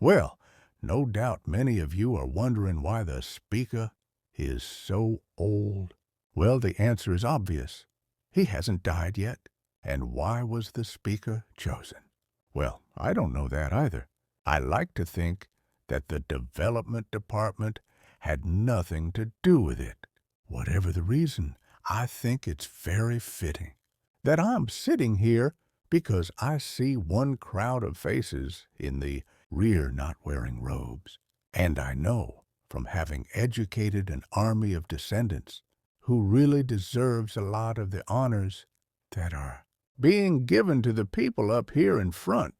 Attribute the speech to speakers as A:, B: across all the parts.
A: Well, no doubt many of you are wondering why the speaker is so old. Well, the answer is obvious. He hasn't died yet. And why was the speaker chosen? Well, I don't know that either. I like to think that the development department had nothing to do with it. Whatever the reason, I think it's very fitting that I'm sitting here because I see one crowd of faces in the rear not wearing robes. And I know, from having educated an army of descendants, who really deserves a lot of the honors that are being given to the people up here in front,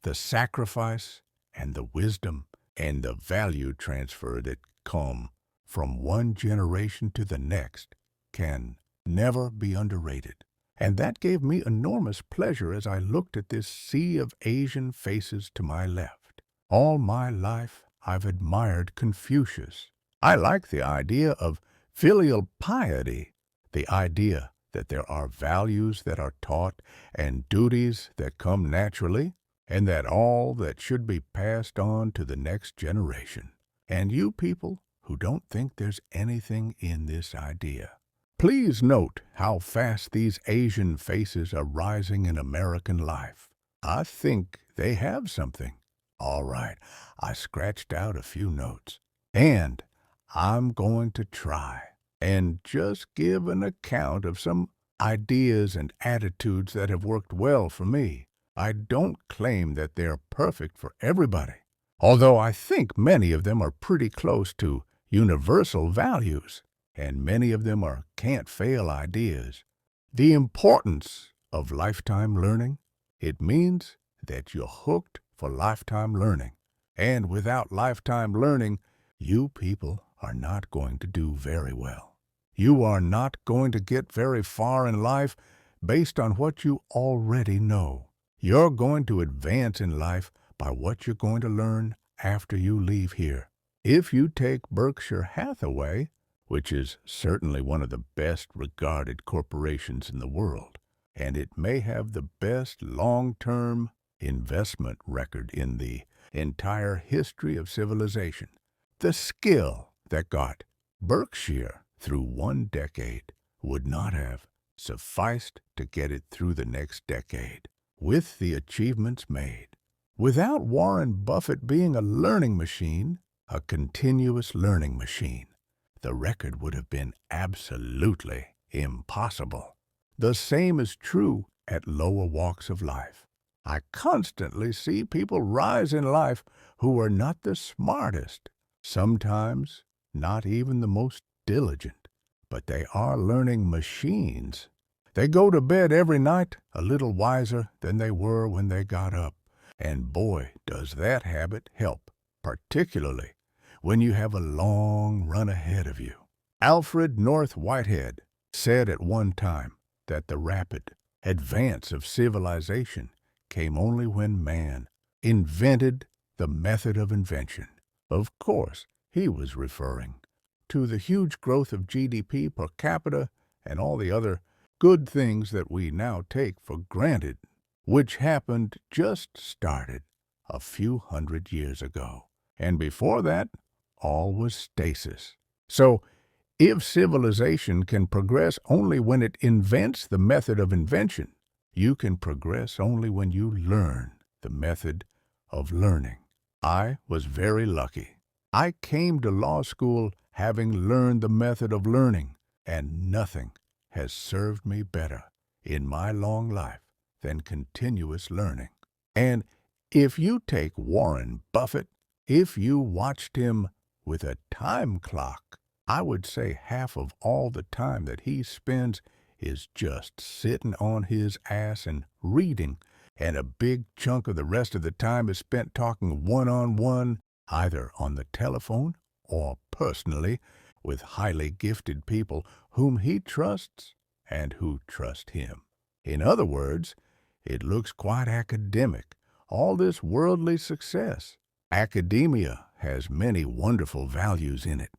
A: the sacrifice and the wisdom and the value transfer that come from one generation to the next can never be underrated. And that gave me enormous pleasure as I looked at this sea of Asian faces to my left. All my life, I've admired Confucius. I like the idea of filial piety, the idea that there are values that are taught and duties that come naturally, and that all that should be passed on to the next generation. And you people who don't think there's anything in this idea, please note how fast these Asian faces are rising in American life. I think they have something. All right, I scratched out a few notes. And I'm going to try and just give an account of some ideas and attitudes that have worked well for me. I don't claim that they're perfect for everybody, although I think many of them are pretty close to universal values, and many of them are can't-fail ideas. The importance of lifetime learning, it means that you're hooked for lifetime learning. And without lifetime learning, you people are not going to do very well. You are not going to get very far in life based on what you already know. You're going to advance in life by what you're going to learn after you leave here. If you take Berkshire Hathaway, which is certainly one of the best regarded corporations in the world, and it may have the best long-term investment record in the entire history of civilization, the skill that got Berkshire through one decade would not have sufficed to get it through the next decade with the achievements made. Without Warren Buffett being a learning machine, a continuous learning machine, the record would have been absolutely impossible. The same is true at lower walks of life. I constantly see people rise in life who are not the smartest, sometimes not even the most diligent, but they are learning machines. They go to bed every night a little wiser than they were when they got up, and boy, does that habit help, particularly when you have a long run ahead of you. Alfred North Whitehead said at one time that the rapid advance of civilization came only when man invented the method of invention. Of course, he was referring to the huge growth of GDP per capita and all the other good things that we now take for granted, which happened just started a few hundred years ago. And before that, all was stasis. So, if civilization can progress only when it invents the method of invention, you can progress only when you learn the method of learning. I was very lucky. I came to law school having learned the method of learning, and nothing has served me better in my long life than continuous learning. And if you take Warren Buffett, if you watched him with a time clock, I would say half of all the time that he spends is just sitting on his ass and reading, and a big chunk of the rest of the time is spent talking one-on-one, either on the telephone or personally, with highly gifted people whom he trusts and who trust him. In other words, it looks quite academic, all this worldly success. Academia has many wonderful values in it.